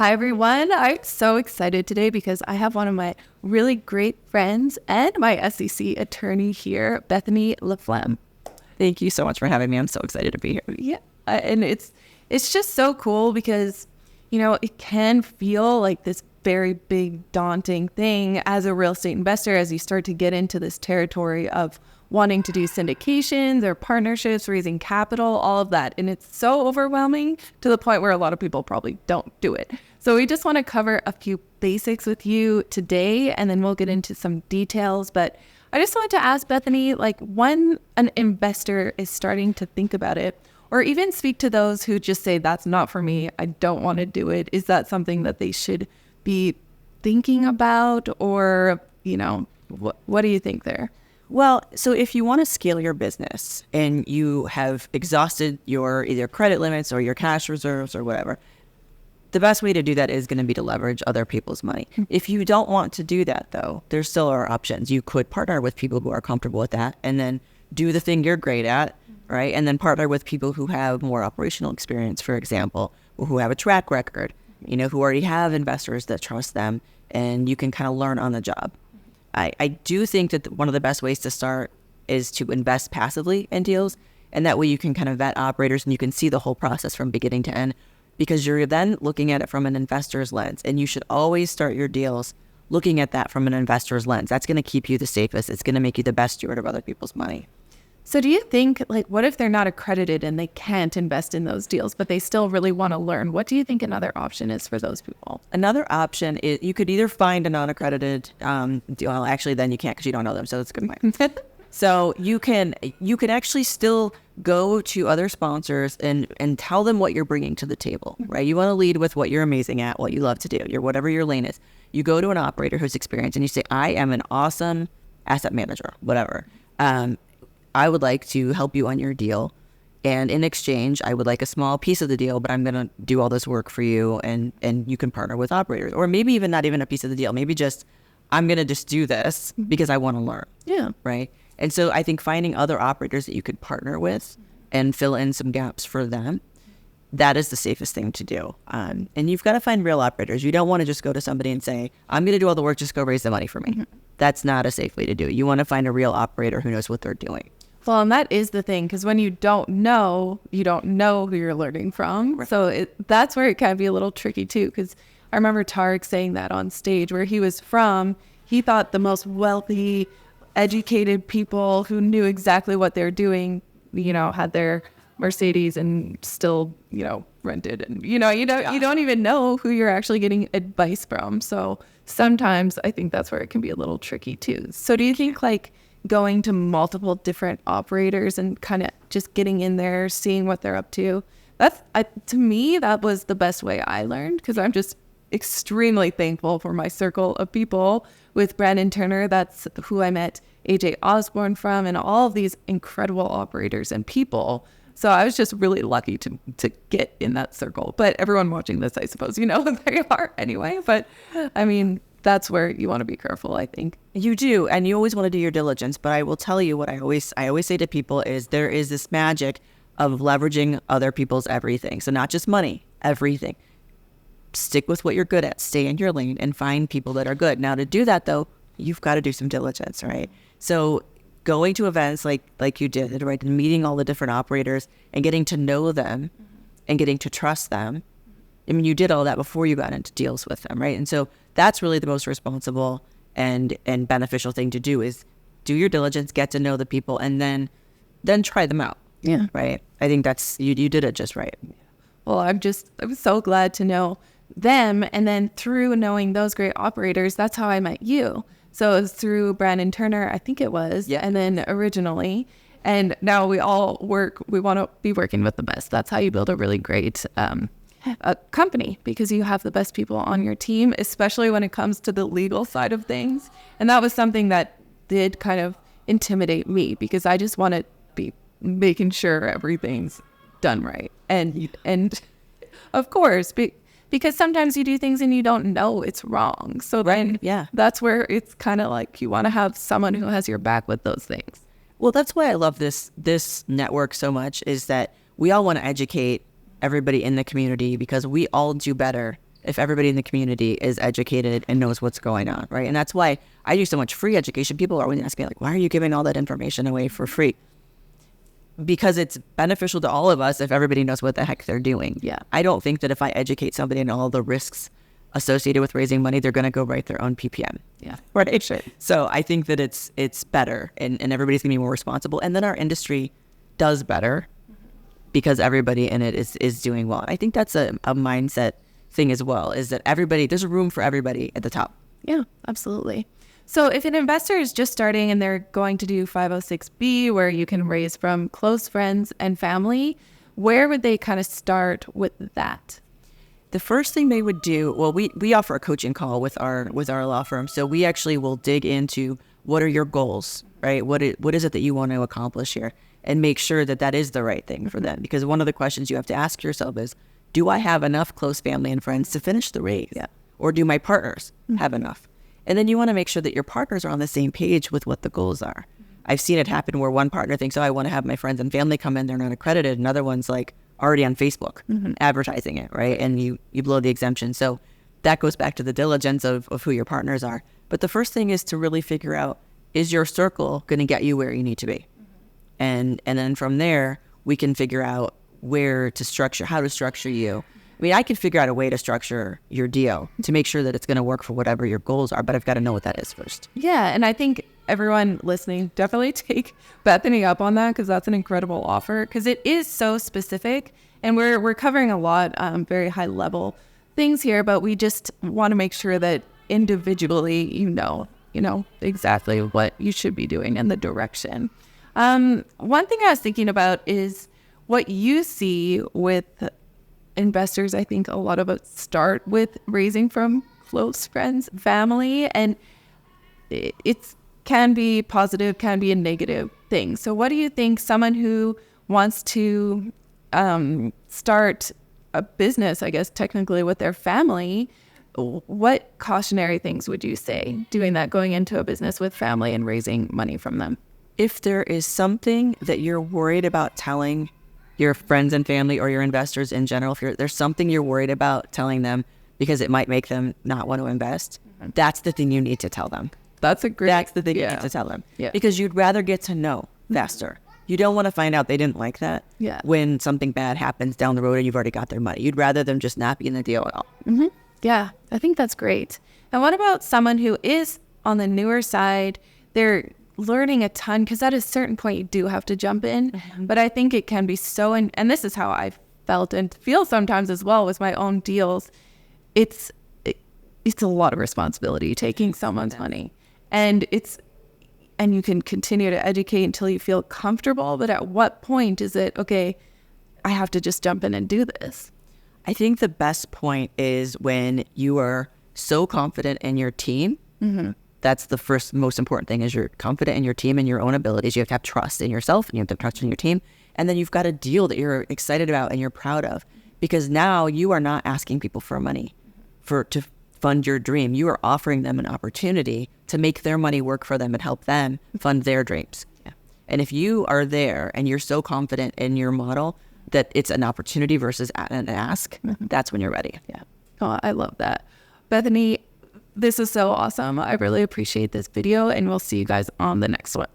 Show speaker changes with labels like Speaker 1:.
Speaker 1: Hi, everyone. I'm so excited today because I have one of my really great friends and my SEC attorney here, Bethany LaFlam.
Speaker 2: Thank you so much for having me. I'm so excited to be here.
Speaker 1: Yeah, and it's just so cool because, you know, it can feel like this very big, daunting thing as a real estate investor as you start to get into this territory of wanting to do syndications or partnerships, raising capital, all of that. And it's so overwhelming to the point where a lot of people probably don't do it. So we just want to cover a few basics with you today, and then we'll get into some details. But I just wanted to ask Bethany, like, when an investor is starting to think about it, or even speak to those who just say, that's not for me, I don't want to do it. Is that something that they should be thinking about? Or, you know, what do you think there?
Speaker 2: Well, so if you want to scale your business and you have exhausted your either credit limits or your cash reserves or whatever, the best way to do that is going to be to leverage other people's money. If you don't want to do that, though, there still are options. You could partner with people who are comfortable with that and then do the thing you're great at, right? And then partner with people who have more operational experience, for example, or who have a track record, you know, who already have investors that trust them, and you can kind of learn on the job. I do think that one of the best ways to start is to invest passively in deals, and that way you can kind of vet operators and you can see the whole process from beginning to end, because you're then looking at it from an investor's lens, and you should always start your deals looking at that from an investor's lens. That's going to keep you the safest. It's going to make you the best steward of other people's money.
Speaker 1: So do you think, like, what if they're not accredited and they can't invest in those deals, but they still really want to learn? What do you think another option is for those people?
Speaker 2: Another option is you could either find a non-accredited deal. Well, actually, then you can't because you don't know them. So that's a good point. So you can actually still go to other sponsors and tell them what you're bringing to the table, right? You want to lead with what you're amazing at, what you love to do, whatever your lane is. You go to an operator who's experienced and you say, I am an awesome asset manager, whatever. I would like to help you on your deal. And in exchange, I would like a small piece of the deal, but I'm going to do all this work for you, and you can partner with operators. Or maybe even not even a piece of the deal. Maybe just, I'm going to just do this because I want to learn.
Speaker 1: Yeah.
Speaker 2: Right. And so I think finding other operators that you could partner with and fill in some gaps for them, that is the safest thing to do. And you've got to find real operators. You don't want to just go to somebody and say, I'm going to do all the work, just go raise the money for me. That's not a safe way to do it. You want to find a real operator who knows what they're doing.
Speaker 1: Well, and that is the thing, because when you don't know who you're learning from. Right. So that's where it can be a little tricky too, because I remember Tarek saying that on stage where he was from. He thought the most wealthy, educated people who knew exactly what they're doing, you know, had their Mercedes and still, you know, rented. And, you don't even know who you're actually getting advice from. So sometimes I think that's where it can be a little tricky too. So do you think, like, going to multiple different operators and kind of just getting in there, seeing what they're up to, to me, that was the best way I learned, because I'm just extremely thankful for my circle of people with Brandon Turner. That's who I met AJ Osborne from, and all of these incredible operators and people. So I was just really lucky to get in that circle. But everyone watching this, I suppose, you know, they are anyway. But I mean, that's where you want to be careful, I think.
Speaker 2: You do, and you always want to do your diligence. But I will tell you what I always say to people is there is this magic of leveraging other people's everything. So not just money, everything. Stick with what you're good at. Stay in your lane and find people that are good. Now, to do that, though, you've got to do some diligence, right? So going to events like you did, right, and meeting all the different operators and getting to know them and getting to trust them. I mean, you did all that before you got into deals with them, right? And so that's really the most responsible and beneficial thing to do, is do your diligence, get to know the people, and then try them out.
Speaker 1: Yeah.
Speaker 2: Right. I think that's, you did it just right.
Speaker 1: Well, I'm so glad to know them. And then through knowing those great operators, that's how I met you. So it was through Brandon Turner, I think it was.
Speaker 2: Yeah.
Speaker 1: And then originally, and now we want to be working with the best. That's how you build a really great company, because you have the best people on your team, especially when it comes to the legal side of things. And that was something that did kind of intimidate me, because I just want to be making sure everything's done right. And of course, because sometimes you do things and you don't know it's wrong. So then that's where it's kind of like you want to have someone who has your back with those things.
Speaker 2: Well, that's why I love this network so much, is that we all want to educate everybody in the community, because we all do better if everybody in the community is educated and knows what's going on, right? And that's why I do so much free education. People are always asking me, like, why are you giving all that information away for free? Because it's beneficial to all of us if everybody knows what the heck they're doing.
Speaker 1: Yeah.
Speaker 2: I don't think that if I educate somebody on all the risks associated with raising money, they're going to go write their own PPM.
Speaker 1: Yeah.
Speaker 2: Right. So I think that it's better, and everybody's going to be more responsible. And then our industry does better because everybody in it is doing well. I think that's a mindset thing as well, is that there's a room for everybody at the top.
Speaker 1: Yeah, absolutely. So if an investor is just starting and they're going to do 506B, where you can raise from close friends and family, where would they kind of start with that?
Speaker 2: The first thing they would do, well, we offer a coaching call with our law firm. So we actually will dig into what are your goals, right? What is it that you want to accomplish here, and make sure that that is the right thing for them. Because one of the questions you have to ask yourself is, do I have enough close family and friends to finish the raise?
Speaker 1: Yeah.
Speaker 2: Or do my partners have enough? And then you want to make sure that your partners are on the same page with what the goals are. I've seen it happen where one partner thinks, oh, I want to have my friends and family come in, they're not accredited. Another one's like already on Facebook advertising it, right? And you blow the exemption. So that goes back to the diligence of who your partners are. But the first thing is to really figure out, is your circle going to get you where you need to be? And then from there, we can figure out how to structure you. I mean, I can figure out a way to structure your deal to make sure that it's going to work for whatever your goals are, but I've got to know what that is first.
Speaker 1: Yeah, and I think everyone listening, definitely take Bethany up on that, because that's an incredible offer, because it is so specific, and we're covering a lot, very high level things here, but we just want to make sure that individually you know exactly what you should be doing and the direction. One thing I was thinking about is what you see with investors. I think a lot of us start with raising from close friends, family, and it can be positive, can be a negative thing. So what do you think someone who wants to start a business, I guess technically with their family, what cautionary things would you say doing that, going into a business with family and raising money from them?
Speaker 2: If there is something that you're worried about telling your friends and family, or your investors in general, if there's something you're worried about telling them because it might make them not want to invest, that's the thing you need to tell them.
Speaker 1: That's the thing
Speaker 2: you need to tell them.
Speaker 1: Yeah.
Speaker 2: Because you'd rather get to know faster. You don't want to find out they didn't like that when something bad happens down the road and you've already got their money. You'd rather them just not be in the deal at all.
Speaker 1: Mm-hmm. Yeah, I think that's great. And what about someone who is on the newer side? They're learning a ton, because at a certain point you do have to jump in. But I think it can be so, and this is how I felt and feel sometimes as well with my own deals. It's a lot of responsibility taking someone's money, and you can continue to educate until you feel comfortable. But at what point is it, okay, I have to just jump in and do this?
Speaker 2: I think the best point is when you are so confident in your team. That's the first most important thing, is you're confident in your team and your own abilities. You have to have trust in yourself, and you have to have trust in your team. And then you've got a deal that you're excited about and you're proud of, because now you are not asking people for money to fund your dream. You are offering them an opportunity to make their money work for them and help them fund their dreams. Yeah. And if you are there and you're so confident in your model that it's an opportunity versus an ask, that's when you're ready.
Speaker 1: Yeah. Oh, I love that. Bethany, this is so awesome. I really appreciate this video, and we'll see you guys on the next one.